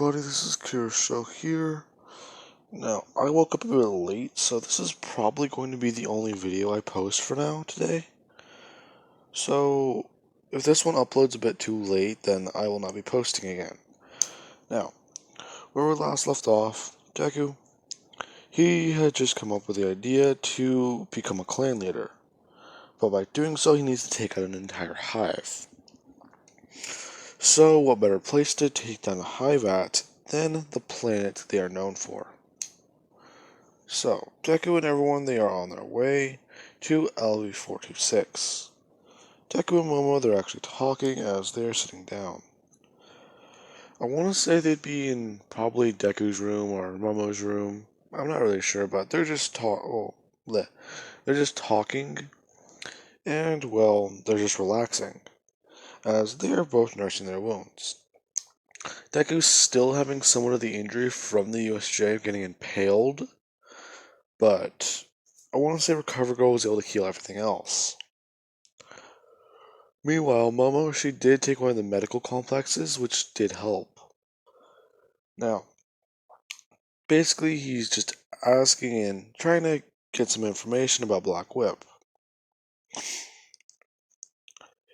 everybody, this is Kirsho here. Now, I woke up a bit late, so this is probably going to be the only video I post for now today. So, if this one uploads a bit too late, then I will not be posting again. Now, where we last left off, Deku, he had just come up with the idea to become a clan leader. But by doing so, he needs to take out an entire hive. So, what better place to take down the hive at than the planet they are known for? So, Deku and everyone, they are on their way to LV426. Deku and Momo, they're actually talking as they're sitting down. I want to say they'd be in probably Deku's room or Momo's room. I'm not really sure, but they're just they're just talking, and well, they're just relaxing, as they are both nursing their wounds. Deku's still having somewhat of the injury from the USJ of getting impaled, but I want to say Recover Girl was able to heal everything else. Meanwhile, Momo, she did take one of the medical complexes, which did help. Now, basically, he's just asking and trying to get some information about Black Whip.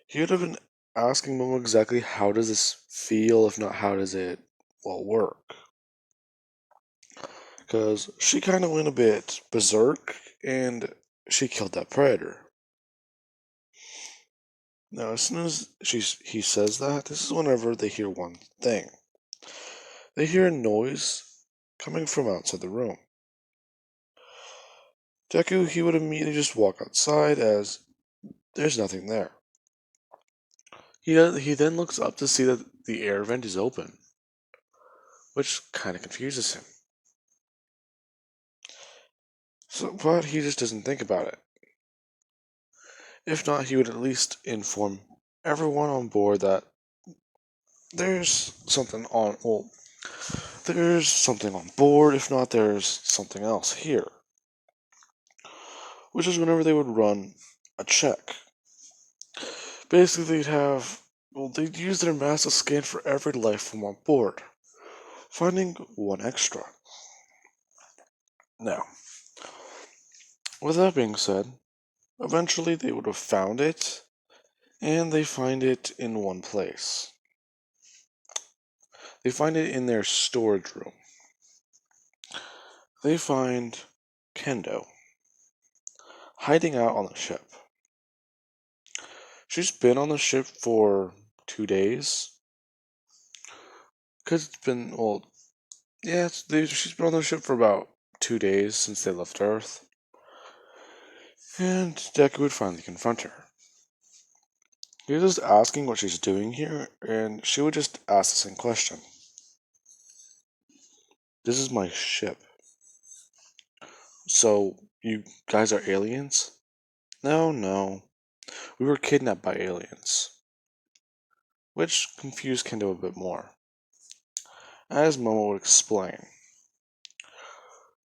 He would have been asking Momo exactly how does this feel, if not how does it, work. Because she kind of went a bit berserk, and she killed that predator. Now, as soon as he says that, this is whenever they hear one thing. They hear a noise coming from outside the room. Deku, he would immediately just walk outside as there's nothing there. He then looks up to see that the air vent is open, which kind of confuses him. But he just doesn't think about it. If not, he would at least inform everyone on board that there's something on board. If not, there's something else here. Which is whenever they would run a check. Basically, they'd use their mass to scan for every life form on board, finding one extra. Now, with that being said, eventually they would have found it, and they find it in one place. They find it in their storage room. They find Kendo hiding out on the ship. She's been on the ship for 2 days. Because it's been, she's been on the ship for about 2 days since they left Earth. And Deku would finally confront her. He was just asking what she's doing here, and she would just ask the same question. This is my ship. So, you guys are aliens? No. We were kidnapped by aliens. Which confused Kendo a bit more. As Momo would explain.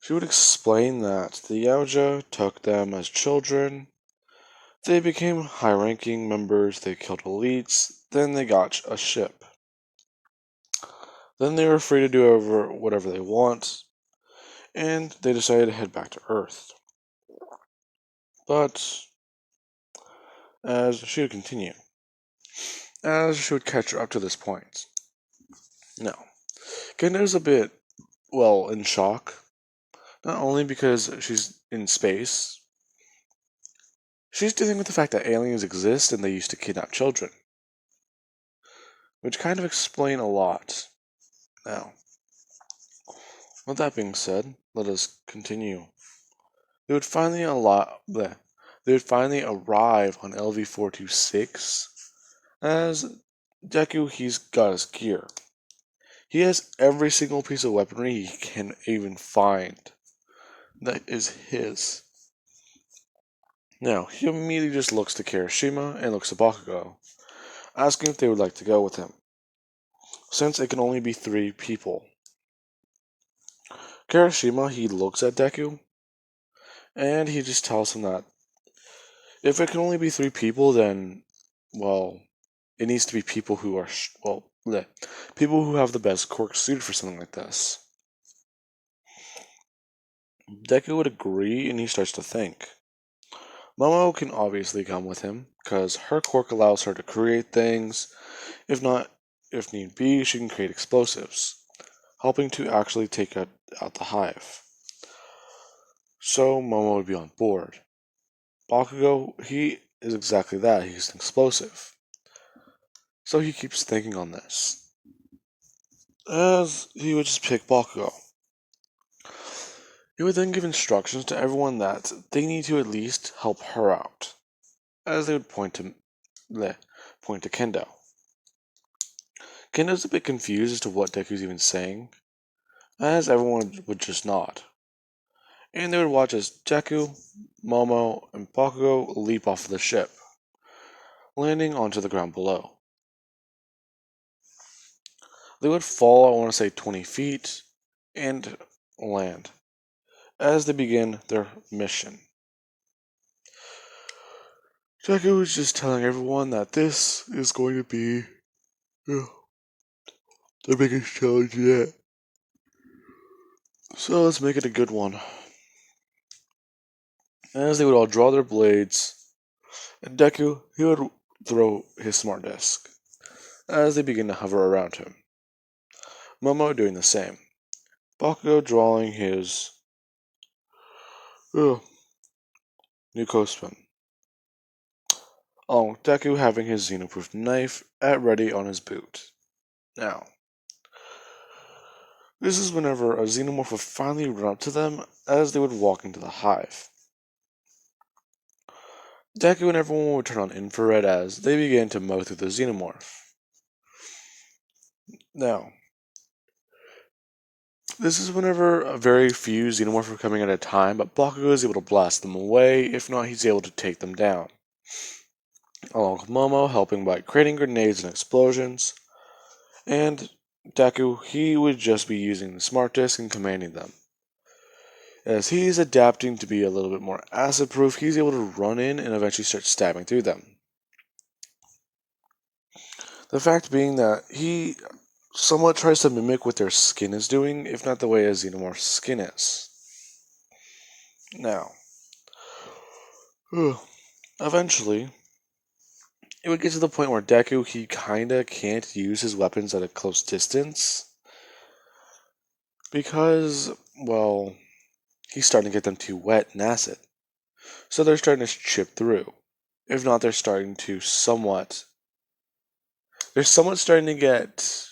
She would explain that the Yaoja took them as children. They became high-ranking members, they killed elites, then they got a ship. Then they were free to do whatever they want, and they decided to head back to Earth. But, as she would continue, as she would catch her up to this point. Now, Kendo's a bit, in shock. Not only because she's in space, she's dealing with the fact that aliens exist and they used to kidnap children. Which kind of explain a lot. Now, with that being said, let us continue. They would finally arrive on LV426 as Deku, he's got his gear. He has every single piece of weaponry he can even find that is his. Now, he immediately just looks to Kirishima and looks to Bakugo, asking if they would like to go with him, since it can only be 3 people. Kirishima, he looks at Deku, and he just tells him that if it can only be 3 people, then, it needs to be people who are, bleh, people who have the best quirks suited for something like this. Deku would agree, and he starts to think. Momo can obviously come with him, because her quirk allows her to create things. If need be, she can create explosives, helping to actually take out the hive. So Momo would be on board. Bakugo, he is exactly that, he's an explosive. So he keeps thinking on this. As he would just pick Bakugo. He would then give instructions to everyone that they need to at least help her out. As they would point to Kendo. Kendo's a bit confused as to what Deku's even saying, as everyone would just nod. And they would watch as Deku, Momo, and Bakugo leap off of the ship, landing onto the ground below. They would fall, I want to say 20 feet, and land, as they begin their mission. Deku is just telling everyone that this is going to be their biggest challenge yet. So let's make it a good one. As they would all draw their blades, and Deku, he would throw his smart disc, as they begin to hover around him. Momo doing the same. Bakugo drawing his new Kospin. Along with Deku having his xenoproof knife at ready on his boot. Now, this is whenever a xenomorph would finally run up to them as they would walk into the hive. Deku and everyone would turn on infrared as they began to mow through the xenomorph. Now, this is whenever a very few xenomorphs are coming at a time, but Bakugo is able to blast them away, if not he's able to take them down. Along with Momo helping by creating grenades and explosions, and Deku, he would just be using the smart disc and commanding them. As he's adapting to be a little bit more acid proof, he's able to run in and eventually start stabbing through them. The fact being that he somewhat tries to mimic what their skin is doing, if not the way a xenomorph's skin is. Now, eventually, it would get to the point where Deku, he kinda can't use his weapons at a close distance. Because, well, he's starting to get them too wet and acid. So they're starting to chip through. If not, they're starting to somewhat. They're somewhat starting to get.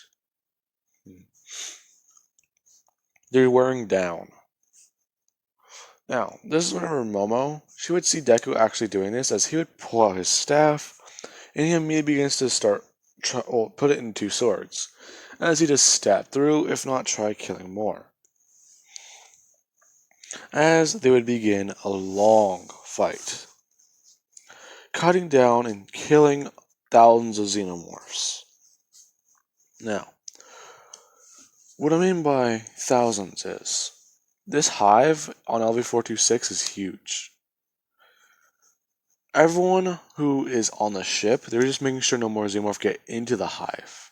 They're wearing down. Now, this is whenever Momo, she would see Deku actually doing this, as he would pull out his staff, and he immediately begins to put it in two swords, as he just stab through, if not try killing more. As they would begin a long fight, cutting down and killing thousands of xenomorphs. Now, what I mean by thousands is, this hive on LV-426 is huge. Everyone who is on the ship, they're just making sure no more xenomorph get into the hive.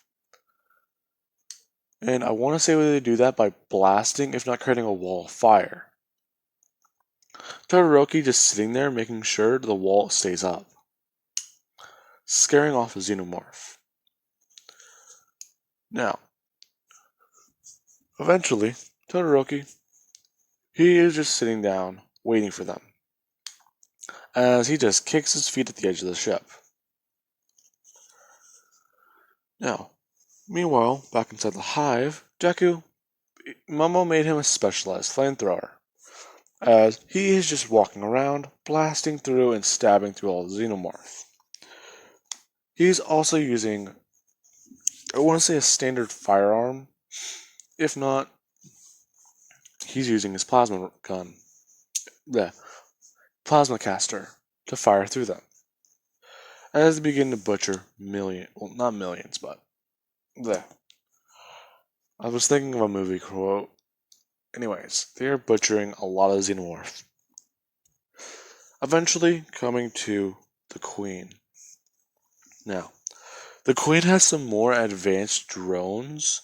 And I want to say they do that by blasting, if not creating a wall of fire. Todoroki just sitting there making sure the wall stays up, scaring off a xenomorph. Now, eventually, Todoroki, he is just sitting down, waiting for them, as he just kicks his feet at the edge of the ship. Now, meanwhile, back inside the hive, Deku, Momo made him a specialized flamethrower, as he is just walking around, blasting through and stabbing through all the xenomorph. He's also using, I want to say, a standard firearm. If not, he's using his plasma gun, the plasma caster, to fire through them. As they begin to butcher not millions, but I was thinking of a movie quote. Anyways, they are butchering a lot of xenomorphs. Eventually coming to the queen. Now, The Queen has some more advanced drones.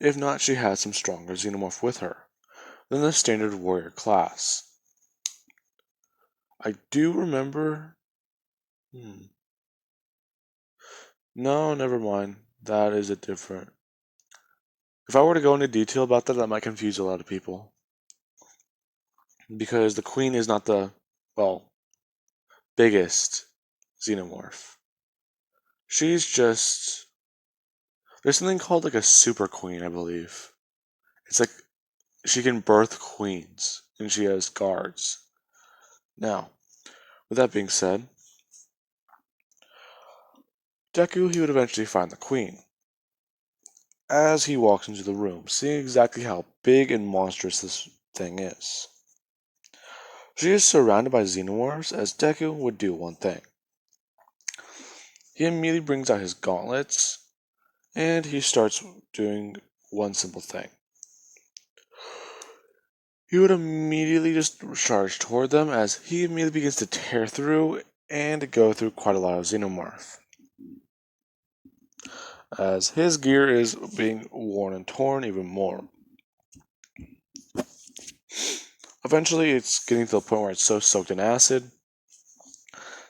If not, she has some stronger xenomorph with her than the standard warrior class. I do remember. No, never mind. That is a different. If I were to go into detail about that might confuse a lot of people. Because the Queen is not the, well, biggest xenomorph. She's just. There's something called like a super queen, I believe. It's like she can birth queens, and she has guards. Now, with that being said, Deku he would eventually find the queen. As he walks into the room, seeing exactly how big and monstrous this thing is. She is surrounded by xenomorphs as Deku would do one thing. He immediately brings out his gauntlets and he starts doing one simple thing. He would immediately just charge toward them as he immediately begins to tear through and go through quite a lot of xenomorph. As his gear is being worn and torn even more. Eventually, it's getting to the point where it's so soaked in acid.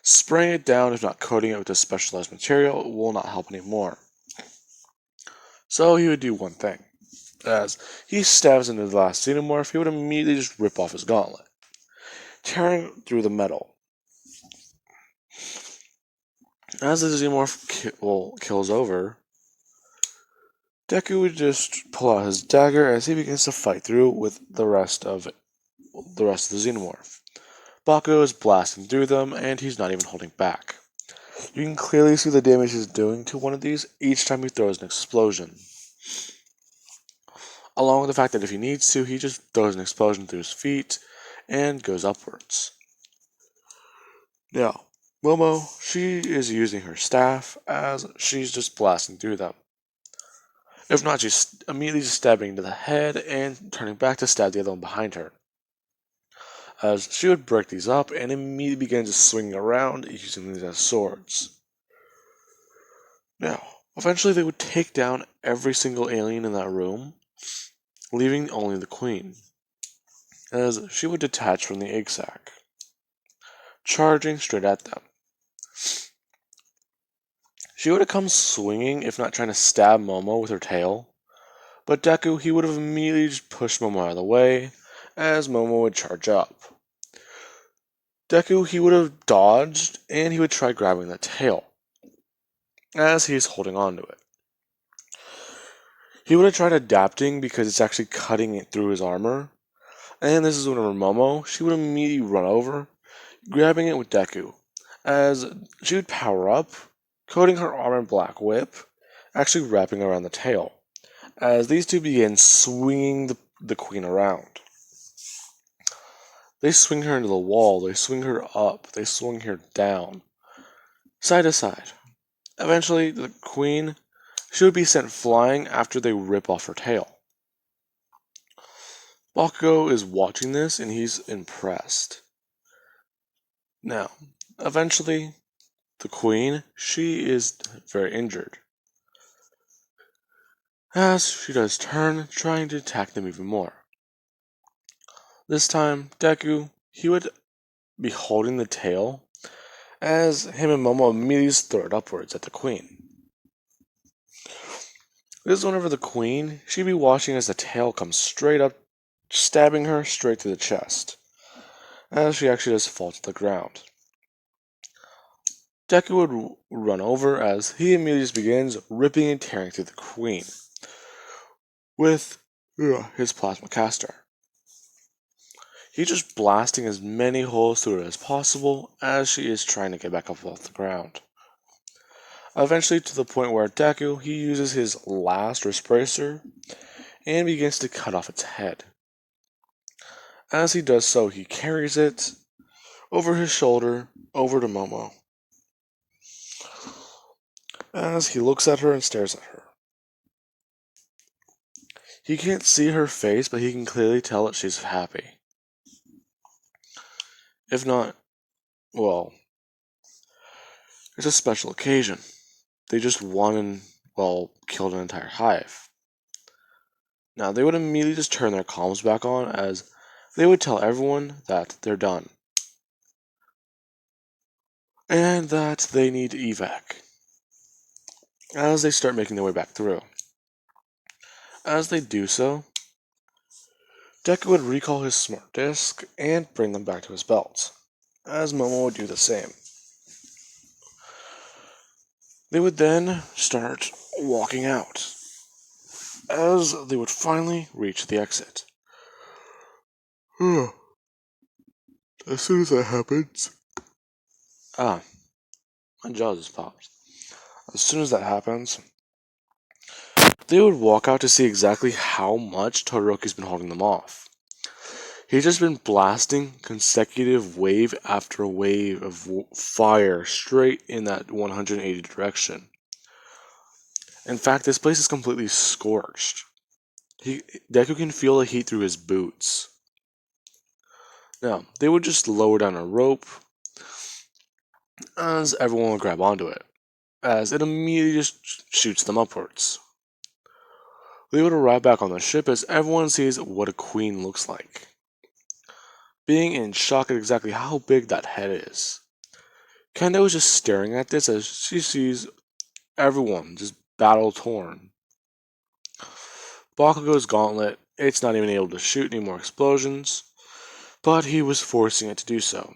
Spraying it down, if not coating it with a specialized material, will not help anymore. So he would do one thing. As he stabs into the last xenomorph, he would immediately just rip off his gauntlet, tearing through the metal. As the xenomorph kills over, Deku would just pull out his dagger as he begins to fight through with the rest of the xenomorph. Bakugo is blasting through them, and he's not even holding back. You can clearly see the damage he's doing to one of these each time he throws an explosion. Along with the fact that if he needs to, he just throws an explosion through his feet and goes upwards. Now, Momo, she is using her staff as she's just blasting through them. If not, she's immediately just stabbing into the head and turning back to stab the other one behind her. As she would break these up and immediately begin to swing around using these as swords. Now, eventually they would take down every single alien in that room, leaving only the queen, as she would detach from the egg sac, charging straight at them. She would have come swinging, if not trying to stab Momo with her tail, but Deku he would have immediately just pushed Momo out of the way, as Momo would charge up. Deku he would have dodged, and he would try grabbing the tail, as he's holding on to it. He would have tried adapting because it's actually cutting it through his armor, and this is whenever Momo, she would immediately run over, grabbing it with Deku, as she would power up, coating her arm in black whip, actually wrapping around the tail, as these two begin swinging the queen around. They swing her into the wall, they swing her up, they swing her down, side to side. Eventually, the queen, she would be sent flying after they rip off her tail. Bakugo is watching this and he's impressed. Now, eventually, the queen, she is very injured. As she does turn, trying to attack them even more. This time, Deku, he would be holding the tail, as him and Momo immediately throw it upwards at the queen. This is whenever the queen, she'd be watching as the tail comes straight up, stabbing her straight to the chest, as she actually does fall to the ground. Deku would run over as he immediately just begins ripping and tearing through the queen with his plasma caster. He's just blasting as many holes through it as possible as she is trying to get back up off the ground. Eventually to the point where Deku, he uses his last Respracer and begins to cut off its head. As he does so, he carries it over his shoulder over to Momo. As he looks at her and stares at her. He can't see her face, but he can clearly tell that she's happy. If not, well, it's a special occasion. they just won and, well, killed an entire hive. Now, they would immediately just turn their comms back on as they would tell everyone that they're done and that they need evac as they start making their way back through. As they do so, Deku would recall his smart disc and bring them back to his belt, as Momo would do the same. They would then start walking out, as they would finally reach the exit. As soon as that happens... Ah, my jaw just popped. As soon as that happens, they would walk out to see exactly how much Todoroki's been holding them off. He's just been blasting consecutive wave after wave of fire straight in that 180 direction. In fact, this place is completely scorched. Deku can feel the heat through his boots. Now, they would just lower down a rope as everyone will grab onto it, as it immediately just shoots them upwards. They would arrive back on the ship as everyone sees what a queen looks like, being in shock at exactly how big that head is. Kendo is just staring at this as she sees everyone just battle torn. Bakugo's gauntlet, it's not even able to shoot any more explosions, but he was forcing it to do so,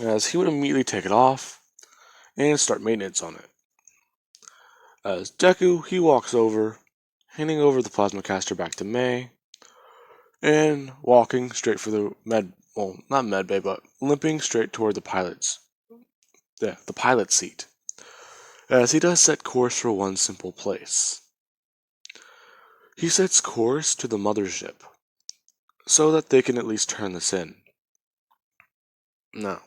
as he would immediately take it off and start maintenance on it. As Deku, he walks over, handing over the plasma caster back to Mei, and walking straight for the not med bay, but limping straight toward the pilot seat, as he does set course for one simple place. He sets course to the mothership, so that they can at least turn this in. Now,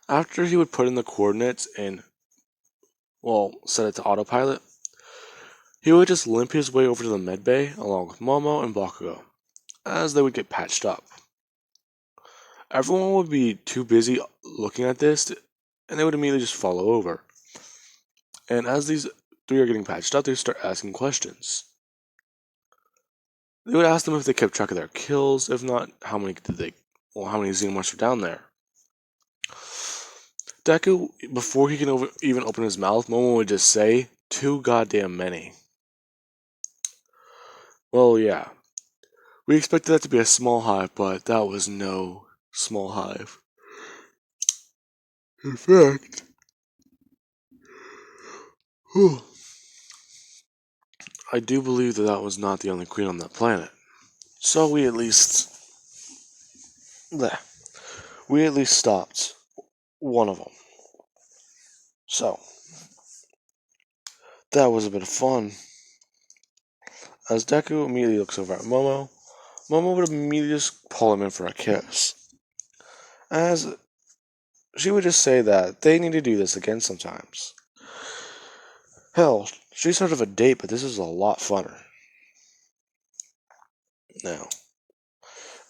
after he would put in the coordinates and, set it to autopilot, he would just limp his way over to the medbay along with Momo and Bakugo, as they would get patched up. Everyone would be too busy looking at this, and they would immediately just follow over. And as these three are getting patched up, they start asking questions. They would ask them if they kept track of their kills, if not, how many Xenomorphs were down there. Deku, before he can even open his mouth, Momo would just say, "Too goddamn many." Well, yeah. We expected that to be a small hive, but that was no small hive. In fact, I do believe that that was not the only queen on that planet. So we at least stopped one of them. So that was a bit of fun. As Deku immediately looks over at Momo, Momo would immediately just pull him in for a kiss. As she would just say that they need to do this again sometimes. Hell, she's heard of a date, but this is a lot funner. Now,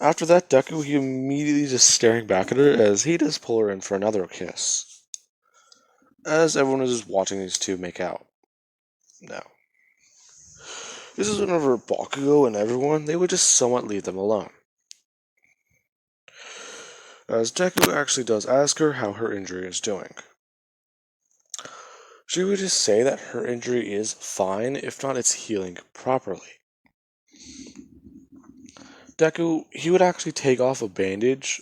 after that, Deku, he immediately just staring back at her as he does pull her in for another kiss. As everyone is just watching these two make out. Now, this is whenever Bakugo and everyone, they would just somewhat leave them alone. As Deku actually does ask her how her injury is doing. She would just say that her injury is fine, if not it's healing properly. Deku, he would actually take off a bandage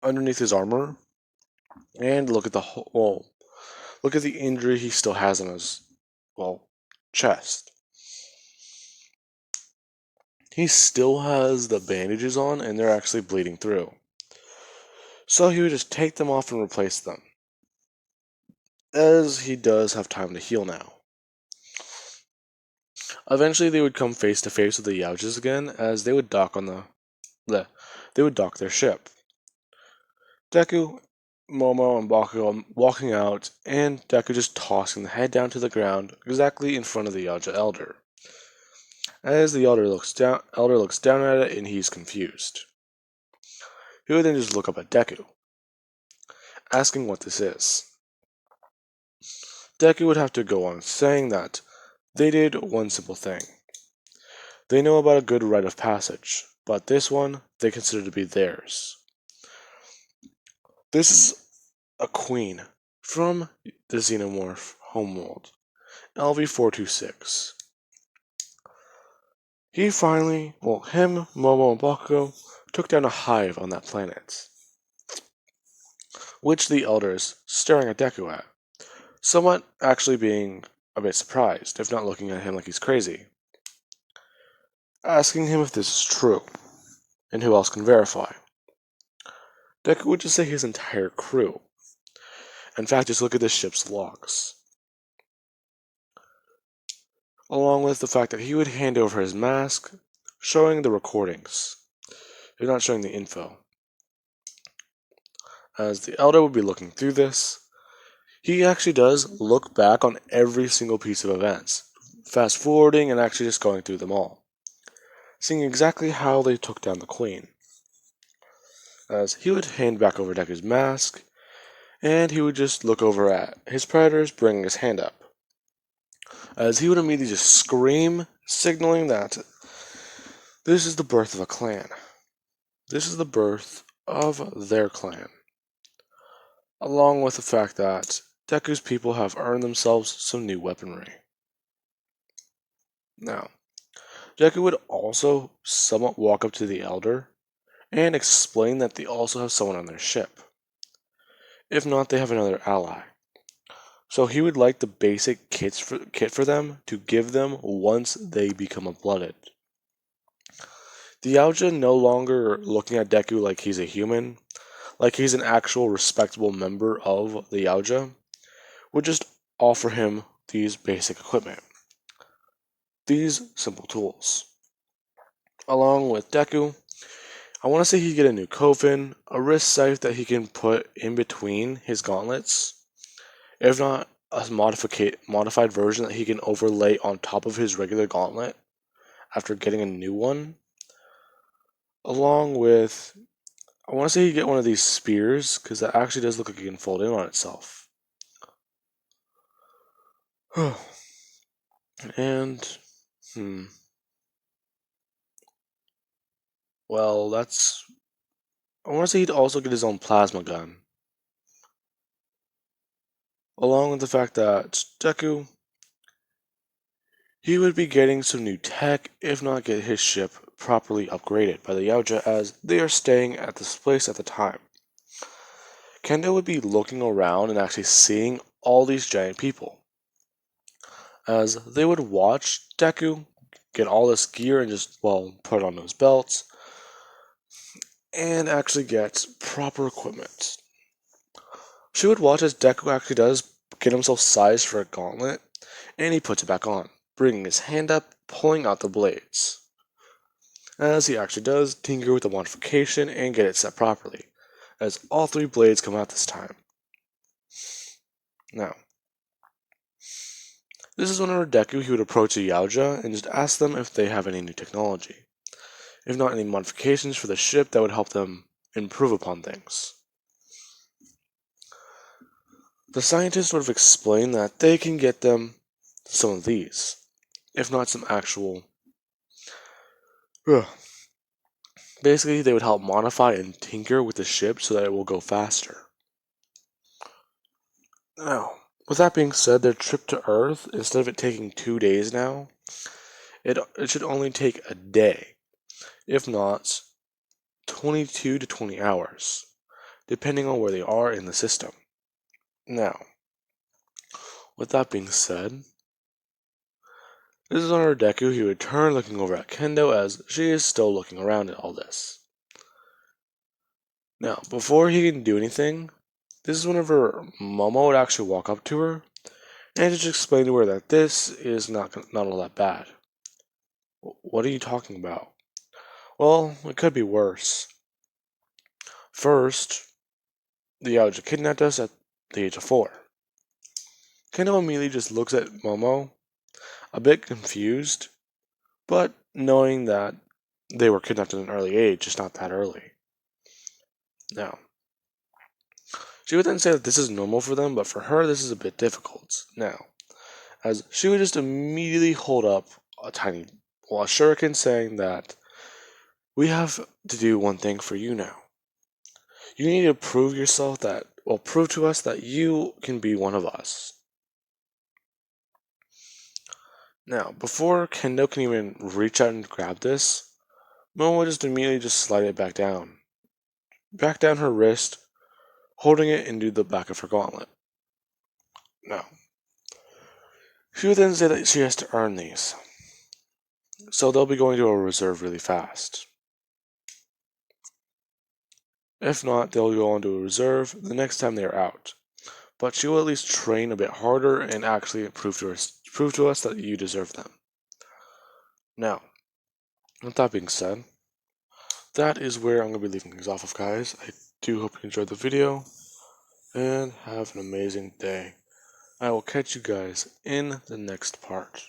underneath his armor and look at the injury he still has on his, chest. He still has the bandages on and they're actually bleeding through. So he would just take them off and replace them, as he does have time to heal now. Eventually they would come face to face with the Yaojas again, as they would dock their ship. Deku, Momo, and Bakugo walking out, and Deku just tossing the head down to the ground exactly in front of the Yaoja Elder. As the Elder looks down at it, and he's confused. He would then just look up at Deku, asking what this is. Deku would have to go on saying that they did one simple thing. They know about a good rite of passage, but this one they consider to be theirs. This is a queen from the Xenomorph homeworld, LV-426. Him, Momo, and Bakugo took down a hive on that planet, which the elders staring at Deku at, somewhat actually being a bit surprised, if not looking at him like he's crazy, asking him if this is true, and who else can verify. Deku would just say his entire crew. In fact, just look at the ship's logs. Along with the fact that he would hand over his mask, showing the recordings, if not showing the info. As the Elder would be looking through this, he actually does look back on every single piece of events, fast forwarding and actually just going through them all, seeing exactly how they took down the Queen. As he would hand back over Deku's mask, and he would just look over at his predators, bringing his hand up. As he would immediately just scream, signaling that this is the birth of a clan. This is the birth of their clan. Along with the fact that Deku's people have earned themselves some new weaponry. Now, Deku would also somewhat walk up to the Elder and explain that they also have someone on their ship. If not, they have another ally. So he would like the basic kit for them to give them once they become a blooded. The Yaoja no longer looking at Deku like he's a human, like he's an actual respectable member of the Yaoja, would just offer him these basic equipment. These simple tools. Along with Deku, I want to say he'd get a new Kofin, a wrist scythe that he can put in between his gauntlets, if not a modified version that he can overlay on top of his regular gauntlet after getting a new one. Along with, I want to say he'd get one of these spears, because that actually does look like it can fold in on itself. And, well, that's... I want to say he'd also get his own plasma gun. Along with the fact that Deku, he would be getting some new tech, if not get his ship properly upgraded by the Yaoja as they are staying at this place at the time. Kendo would be looking around and actually seeing all these giant people, as they would watch Deku get all this gear and just, well, put on those belts, and actually get proper equipment. She would watch as Deku actually does get himself sized for a gauntlet, and he puts it back on, bringing his hand up, pulling out the blades. As he actually does tinker with the modification and get it set properly, as all three blades come out this time. Now, this is whenever Deku he would approach the Yaoja and just ask them if they have any new technology, if not any modifications for the ship that would help them improve upon things. The scientists would have explained that they can get them some of these, if not some actual... Basically, they would help modify and tinker with the ship so that it will go faster. Now, with that being said, their trip to Earth, instead of it taking 2 days now, it should only take a day, if not 22 to 20 hours, depending on where they are in the system. Now, with that being said, this is on our Deku. He would turn looking over at Kendo as she is still looking around at all this. Now, before he can do anything, this is whenever Momo would actually walk up to her and just explain to her that this is not all that bad. What are you talking about? Well, it could be worse. First, the Yaoja kidnapped us at the age of 4. Kendo immediately just looks at Momo, a bit confused, but knowing that they were kidnapped at an early age, just not that early. Now, She would then say that this is normal for them, but for her, this is a bit difficult. Now, as she would just immediately hold up a shuriken saying that we have to do one thing for you now. You need to prove yourself prove to us that you can be one of us. Now, before Kendo can even reach out and grab this, Momo would just immediately just slide it back down her wrist, holding it into the back of her gauntlet. Now, she would then say that she has to earn these, so they'll be going to a reserve really fast. If not, they'll go on to a reserve the next time they are out. But she will at least train a bit harder and actually prove to us that you deserve them. Now, with that being said, that is where I'm going to be leaving things off of, guys. I do hope you enjoyed the video, and have an amazing day. I will catch you guys in the next part.